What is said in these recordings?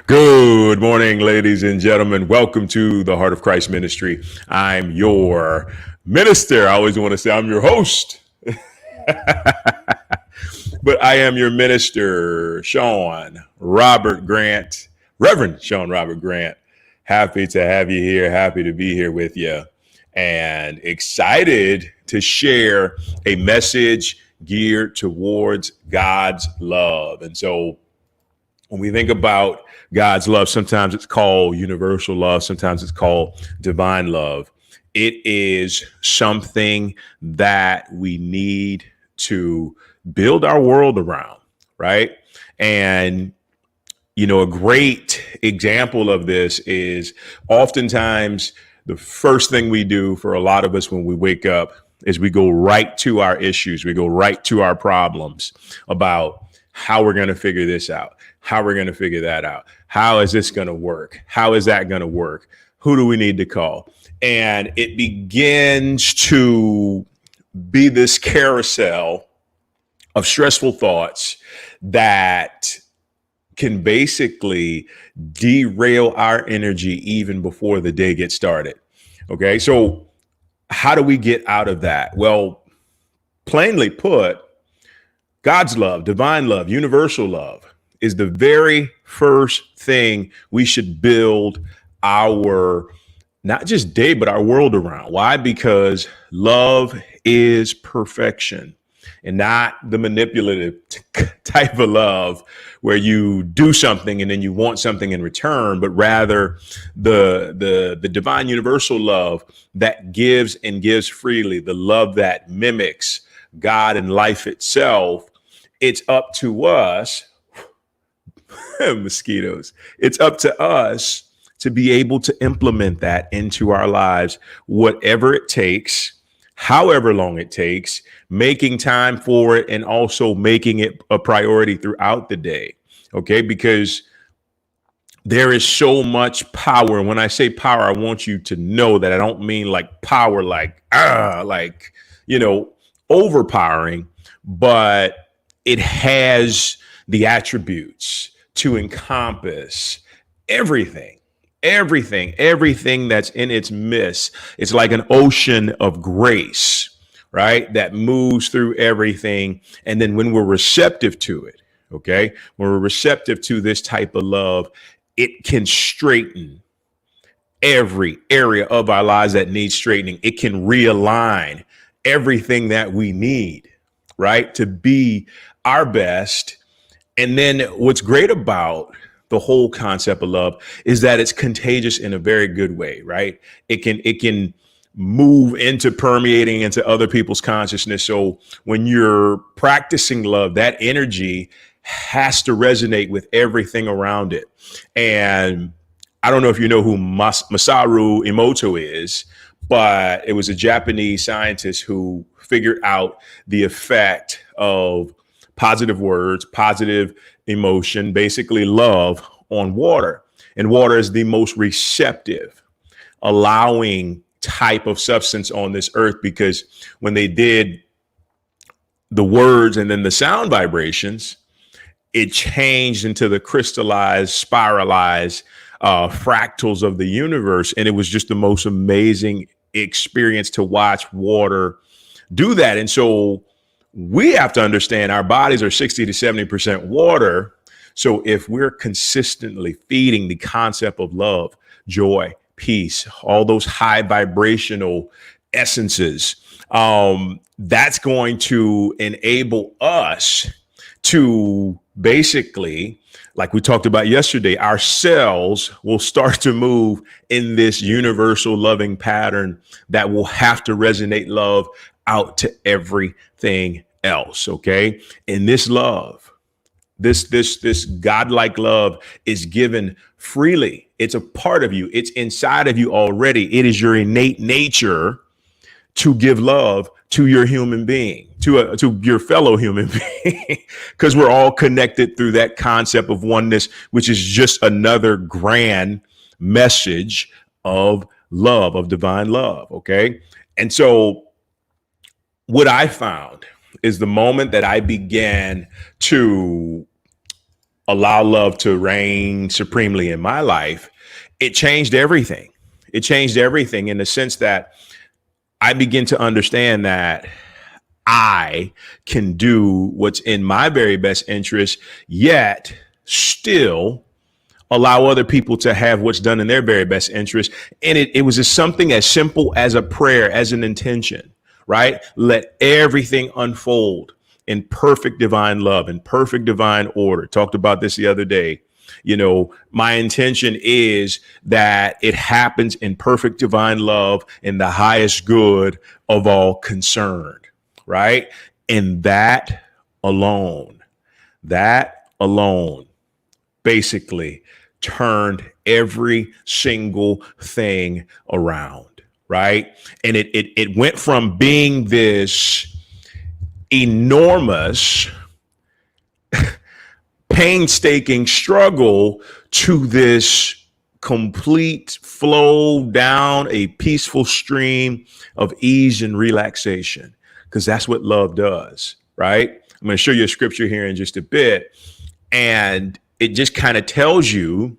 Good morning, ladies and gentlemen. Welcome to the Heart of Christ Ministry. I'm your minister. I always want to say I'm your host, but I am your minister, Shaun Robert Grant, Reverend Shaun Robert Grant. Happy to have you here. Happy to be here with you, and excited to share a message geared towards God's love. And so, when we think about God's love, sometimes it's called universal love, sometimes it's called divine love. It is something that we need to build our world around, right? And a great example of this is oftentimes the first thing we do for a lot of us when we wake up is we go right to our issues. We go right to our problems about how we're going to figure this out, how we're going to figure that out. How is this going to work? How is that going to work? Who do we need to call? And it begins to be this carousel of stressful thoughts that can basically derail our energy even before the day gets started. Okay, so how do we get out of that? Well, plainly put, God's love, divine love, universal love is the very first thing we should build our not just day, but our world around. Why? Because love is perfection and not the manipulative type of love where you do something and then you want something in return, but rather the divine universal love that gives and gives freely, the love that mimics God and life itself. It's up to us, mosquitoes. It's up to us to be able to implement that into our lives, whatever it takes, however long it takes, making time for it, and also making it a priority throughout the day. Okay, because there is so much power. And when I say power, I want you to know that I don't mean like power, like overpowering, but it has the attributes to encompass everything that's in its midst. It's like an ocean of grace, right? That moves through everything. And then when we're receptive to it, okay, when we're receptive to this type of love, it can straighten every area of our lives that needs straightening. It can realign everything that we need, right, to be our best. And then what's great about the whole concept of love is that it's contagious in a very good way, right? It can move into permeating into other people's consciousness. So when you're practicing love, that energy has to resonate with everything around it. And I don't know if you know who Masaru Emoto is, but it was a Japanese scientist who figured out the effect of positive words, positive emotion, basically love on water. And water is the most receptive, allowing type of substance on this earth, because when they did the words and then the sound vibrations, it changed into the crystallized, spiralized fractals of the universe. And it was just the most amazing experience to watch water do that. And so we have to understand our bodies are 60 to 70% water. So if we're consistently feeding the concept of love, joy, peace, all those high vibrational essences, that's going to enable us to basically, like we talked about yesterday, our cells will start to move in this universal loving pattern that will have to resonate love out to everything else. Okay. And this love, this godlike love is given freely. It's a part of you. It's inside of you already. It is your innate nature to give love to your human being, to your fellow human being, because we're all connected through that concept of oneness, which is just another grand message of love, of divine love. Okay. And so what I found is the moment that I began to allow love to reign supremely in my life, it changed everything. It changed everything in the sense that I begin to understand that I can do what's in my very best interest, yet still allow other people to have what's done in their very best interest. And it was just something as simple as a prayer, as an intention, right? Let everything unfold in perfect divine love, in perfect divine order. Talked about this the other day. You know, my intention is that it happens in perfect divine love in the highest good of all concerned, right? And that alone basically turned every single thing around, right? And it went from being this enormous, painstaking struggle to this complete flow down a peaceful stream of ease and relaxation, because that's what love does, right? I'm going to show you a scripture here in just a bit, and it just kind of tells you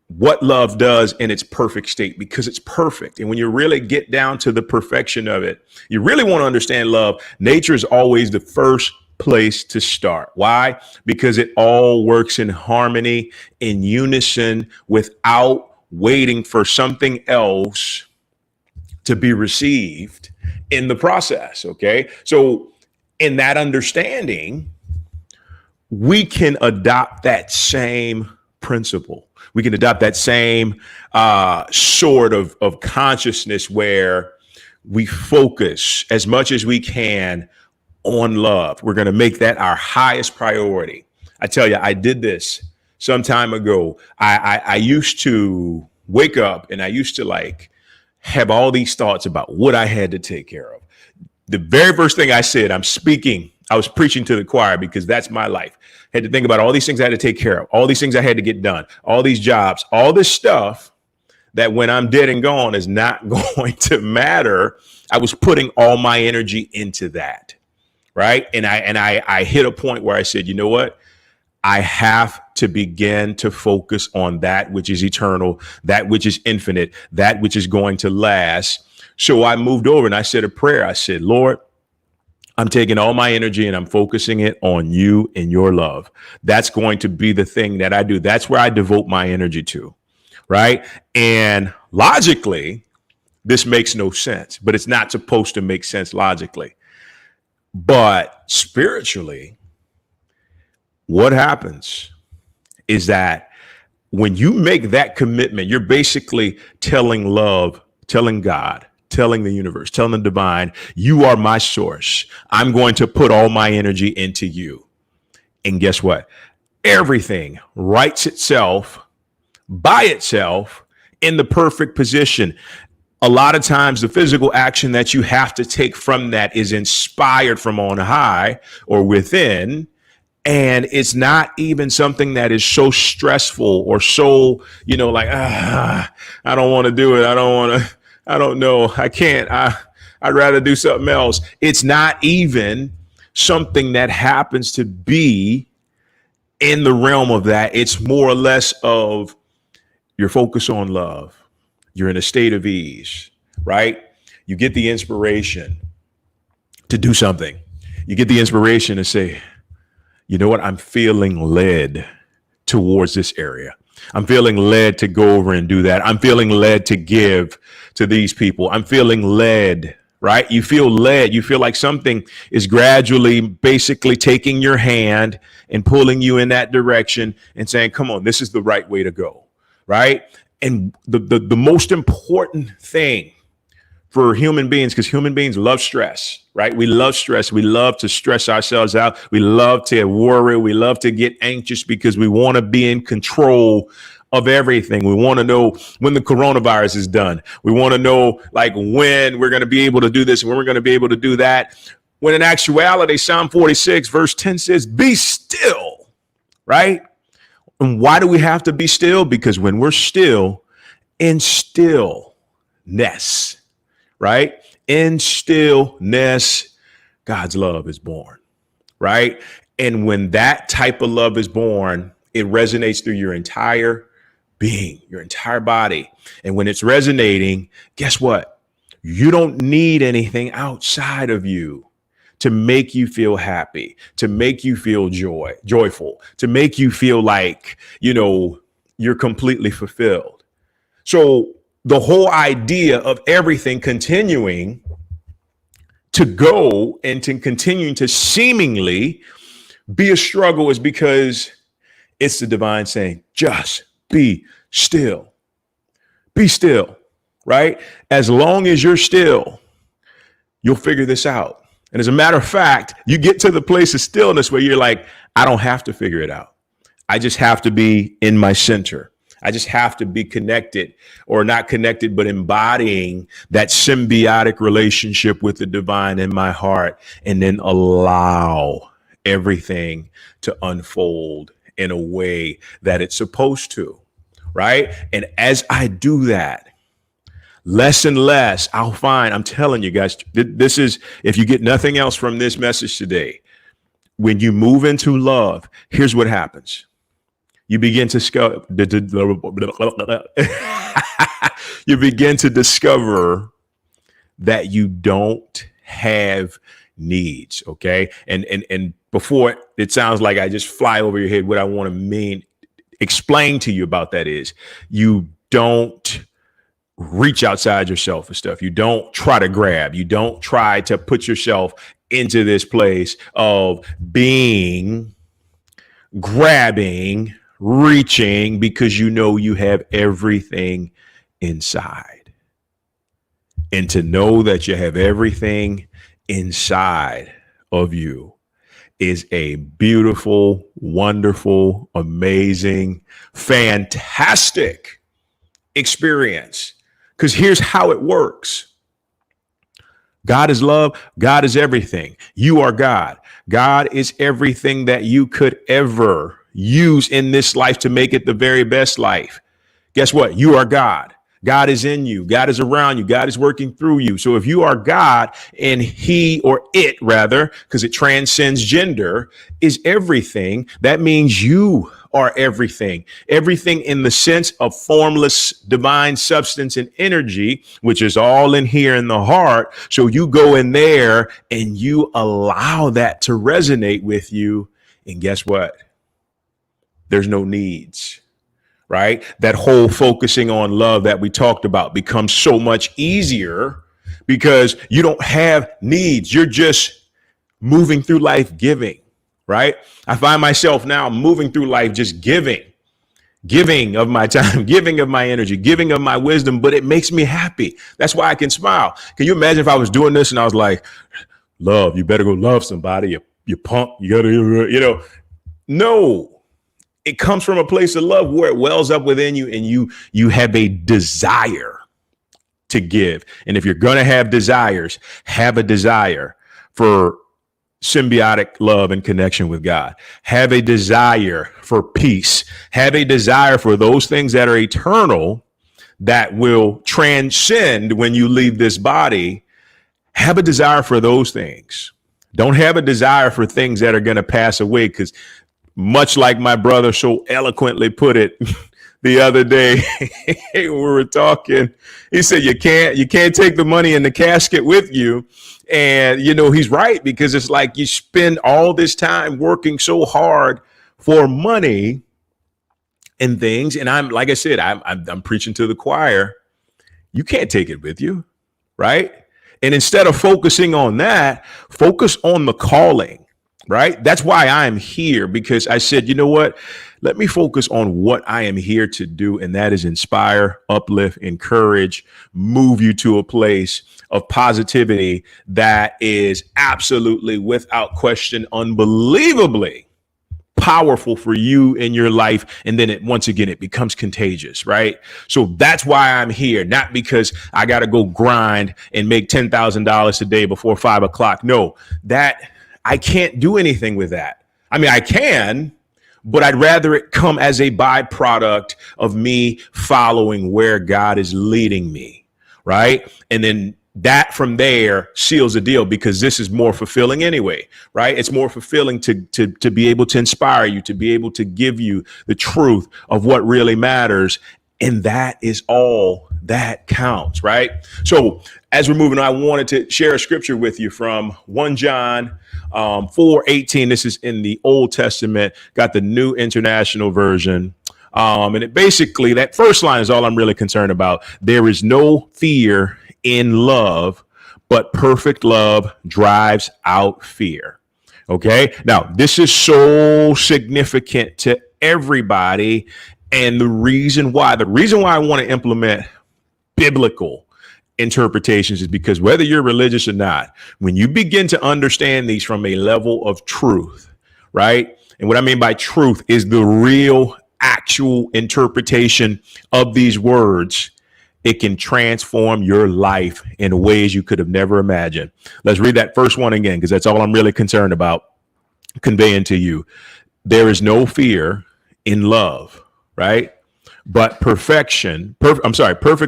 what love does in its perfect state, because it's perfect. And when you really get down to the perfection of it, you really want to understand love. Nature is always the first place to start. Why? Because it all works in harmony, in unison, without waiting for something else to be received in the process. Okay. So in that understanding, we can adopt that same principle. We can adopt that same sort of consciousness where we focus as much as we can on love. We're going to make that our highest priority. I tell you, I did this some time ago. I used to wake up and I used to like have all these thoughts about what I had to take care of. The very first thing I said, I was preaching to the choir because that's my life. I had to think about all these things I had to take care of, all these things I had to get done, all these jobs, all this stuff that when I'm dead and gone is not going to matter. I was putting all my energy into that. Right. And I hit a point where I said, you know what? I have to begin to focus on that which is eternal, that which is infinite, that which is going to last. So I moved over and I said a prayer. I said, Lord, I'm taking all my energy and I'm focusing it on you and your love. That's going to be the thing that I do. That's where I devote my energy to. Right. And logically, this makes no sense, but it's not supposed to make sense logically. But spiritually, what happens is that when you make that commitment, you're basically telling love, telling God, telling the universe, telling the divine, you are my source. I'm going to put all my energy into you. And guess what? Everything writes itself by itself in the perfect position. A lot of times the physical action that you have to take from that is inspired from on high or within. And it's not even something that is so stressful or so, like, I don't want to do it. I don't know. I can't. I'd rather do something else. It's not even something that happens to be in the realm of that. It's more or less of your focus on love. You're in a state of ease, right? You get the inspiration to do something. You get the inspiration to say, you know what? I'm feeling led towards this area. I'm feeling led to go over and do that. I'm feeling led to give to these people. I'm feeling led, right? You feel led. You feel like something is gradually basically taking your hand and pulling you in that direction and saying, come on, this is the right way to go, right? And the most important thing for human beings, because human beings love stress, right? We love stress. We love to stress ourselves out. We love to worry. We love to get anxious because we want to be in control of everything. We want to know when the coronavirus is done. We want to know like when we're going to be able to do this, when we're going to be able to do that. When in actuality, Psalm 46 verse 10 says, be still, right? And why do we have to be still? Because when we're still, in stillness, right? In stillness, God's love is born, right? And when that type of love is born, it resonates through your entire being, your entire body. And when it's resonating, guess what? You don't need anything outside of you to make you feel happy, to make you feel joyful, to make you feel like, you're completely fulfilled. So the whole idea of everything continuing to go and to continuing to seemingly be a struggle is because it's the divine saying, just be still. Be still, right? As long as you're still, you'll figure this out. And as a matter of fact, you get to the place of stillness where you're like, I don't have to figure it out. I just have to be in my center. I just have to be connected, or not connected, but embodying that symbiotic relationship with the divine in my heart, and then allow everything to unfold in a way that it's supposed to, right? And as I do that, less and less I'll find, I'm telling you guys, this is, if you get nothing else from this message today, when you move into love, here's what happens. You begin to discover that you don't have needs. Okay. And before it sounds like I just fly over your head, what I want to explain to you about that is you don't reach outside yourself for stuff. You don't try to grab. You don't try to put yourself into this place of grabbing, reaching, because you have everything inside. And to know that you have everything inside of you is a beautiful, wonderful, amazing, fantastic experience. Because here's how it works. God is love. God is everything. You are God. God is everything that you could ever use in this life to make it the very best life. Guess what? You are God. God is in you. God is around you. God is working through you. So if you are God, and he, or it rather, because it transcends gender, is everything, that means you are everything. Everything in the sense of formless divine substance and energy, which is all in here in the heart. So you go in there and you allow that to resonate with you. And guess what? There's no needs. Right? That whole focusing on love that we talked about becomes so much easier because you don't have needs. You're just moving through life giving, right? I find myself now moving through life just giving of my time, giving of my energy, giving of my wisdom, but it makes me happy. That's why I can smile. Can you imagine if I was doing this and I was like, love, you better go love somebody. You punk, you gotta, no. It comes from a place of love where it wells up within you, and you have a desire to give. And if you're going to have desires, have a desire for symbiotic love and connection with God. Have a desire for peace. Have a desire for those things that are eternal, that will transcend when you leave this body. Have a desire for those things. Don't have a desire for things that are going to pass away, because much like my brother so eloquently put it the other day, we were talking, he said, you can't take the money in the casket with you. And, he's right, because it's like you spend all this time working so hard for money and things. And I'm, like I said, I'm preaching to the choir. You can't take it with you. Right. And instead of focusing on that, focus on the calling. Right. That's why I'm here, because I said, you know what? Let me focus on what I am here to do. And that is inspire, uplift, encourage, move you to a place of positivity that is absolutely, without question, unbelievably powerful for you in your life. And then once again, it becomes contagious. Right. So that's why I'm here, not because I got to go grind and make $10,000 a day before 5 o'clock. No, I can't do anything with that. I mean, I can, but I'd rather it come as a byproduct of me following where God is leading me, right? And then that from there seals the deal, because this is more fulfilling anyway, right? It's more fulfilling to be able to inspire you, to be able to give you the truth of what really matters. And that is all that counts, right? So as we're moving on, I wanted to share a scripture with you from 1 John 4:18. This is in the Old Testament, got the New International Version. And it basically, that first line is all I'm really concerned about. There is no fear in love, but perfect love drives out fear. Okay. Now, this is so significant to everybody. And the reason why I want to implement biblical interpretations is because whether you're religious or not, when you begin to understand these from a level of truth, right? And what I mean by truth is the real, actual interpretation of these words, it can transform your life in ways you could have never imagined. Let's read that first one again, because that's all I'm really concerned about conveying to you. There is no fear in love, right? But perfect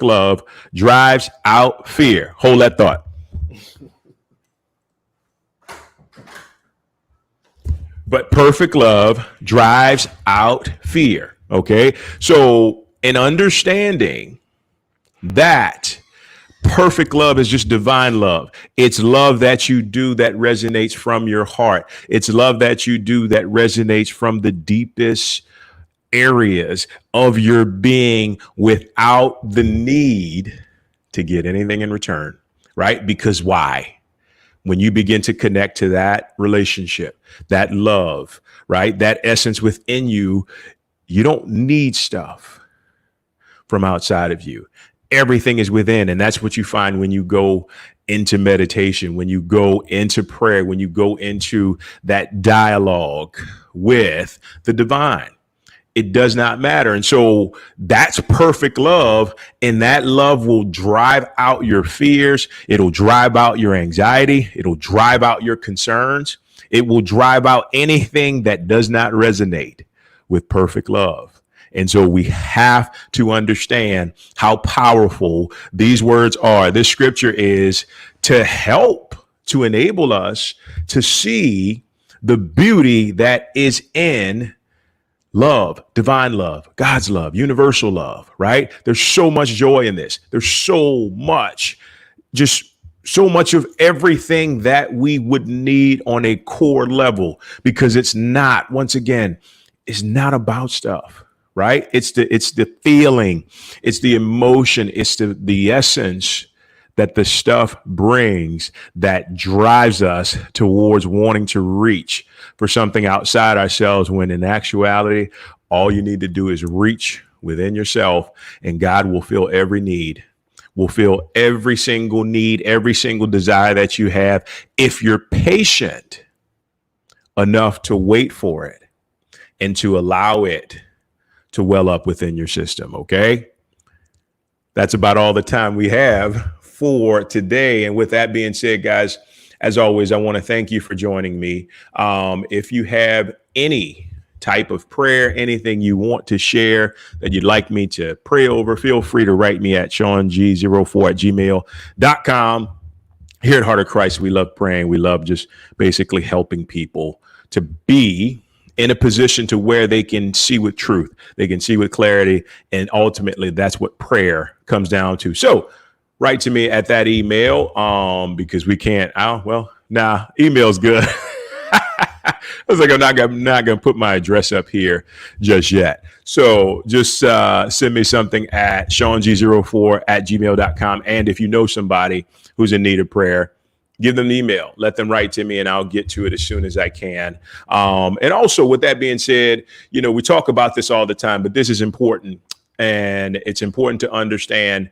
love drives out fear. Hold that thought. But perfect love drives out fear. Okay. So in understanding that perfect love is just divine love. It's love that you do that resonates from your heart. It's love that you do that resonates from the deepest areas of your being without the need to get anything in return, right? Because why? When you begin to connect to that relationship, that love, right? That essence within you, you don't need stuff from outside of you. Everything is within. And that's what you find when you go into meditation, when you go into prayer, when you go into that dialogue with the divine. It does not matter. And so that's perfect love. And that love will drive out your fears. It'll drive out your anxiety. It'll drive out your concerns. It will drive out anything that does not resonate with perfect love. And so we have to understand how powerful these words are. This scripture is to help, to enable us to see the beauty that is in love, divine love, God's love, universal love, right? There's so much joy in this. There's so much of everything that we would need on a core level, because it's not, once again, it's not about stuff, right? It's the feeling, it's the emotion, it's the essence that the stuff brings that drives us towards wanting to reach for something outside ourselves, when in actuality, all you need to do is reach within yourself, and God will fill every need, will fill every single need, every single desire that you have, if you're patient enough to wait for it and to allow it to well up within your system. Okay. That's about all the time we have for today. And with that being said, guys, as always, I want to thank you for joining me. If you have any type of prayer, anything you want to share that you'd like me to pray over, feel free to write me at ShaunG04@gmail.com. Here at Heart of Christ, we love praying. We love just basically helping people to be in a position to where they can see with truth, they can see with clarity. And ultimately, that's what prayer comes down to. So write to me at that email, because we can't. Email's good. I was like, I'm not gonna put my address up here just yet. So just send me something at ShaunG04@gmail.com. And if you know somebody who's in need of prayer, give them an email, let them write to me, and I'll get to it as soon as I can. And also, with that being said, we talk about this all the time, but this is important. And it's important to understand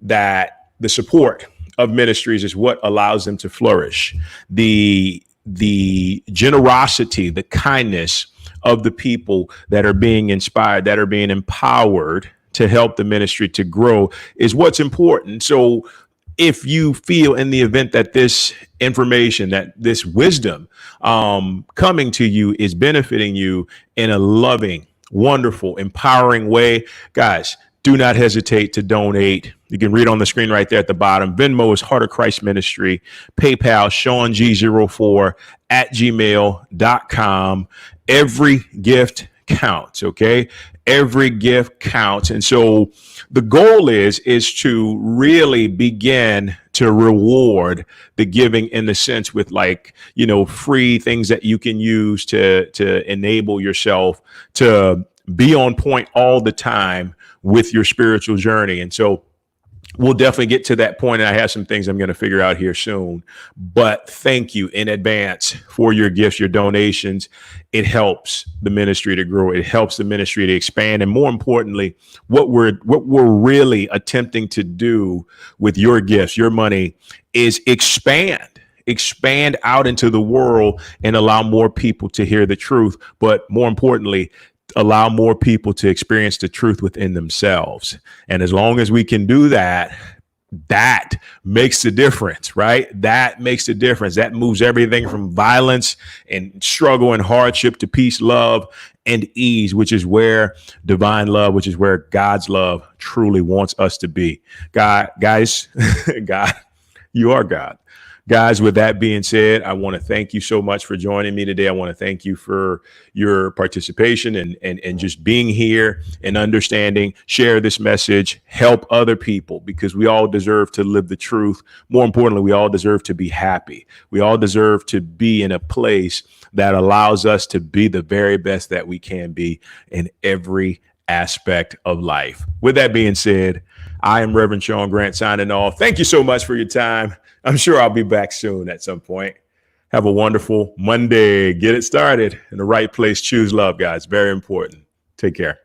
that the support of ministries is what allows them to flourish. The generosity, the kindness of the people that are being inspired, that are being empowered to help the ministry to grow is what's important. So if you feel, in the event that this information, that this wisdom coming to you is benefiting you in a loving, wonderful, empowering way, guys, do not hesitate to donate. You can read on the screen right there at the bottom. Venmo is Heart of Christ Ministry. PayPal, ShaunG04 at gmail.com. Every gift counts, okay? Every gift counts. And so the goal is to really begin to reward the giving in the sense with, like, free things that you can use to enable yourself to be on point all the time with your spiritual journey. And so we'll definitely get to that point, and I have some things I'm going to figure out here soon. But thank you in advance for your gifts, your donations. It helps the ministry to grow. It helps the ministry to expand. And more importantly, what we're really attempting to do with your gifts, your money, is expand out into the world and allow more people to hear the truth. But more importantly, allow more people to experience the truth within themselves. And as long as we can do that, that makes the difference, right? That makes the difference. That moves everything from violence and struggle and hardship to peace, love, and ease, which is where divine love, which is where God's love truly wants us to be. God, you are God. Guys, with that being said, I want to thank you so much for joining me today. I want to thank you for your participation and just being here and understanding. Share this message, help other people, because we all deserve to live the truth. More importantly, we all deserve to be happy. We all deserve to be in a place that allows us to be the very best that we can be in every aspect of life. With that being said, I am Reverend Shaun Grant signing off. Thank you so much for your time. I'm sure I'll be back soon at some point. Have a wonderful Monday. Get it started in the right place. Choose love, guys. Very important. Take care.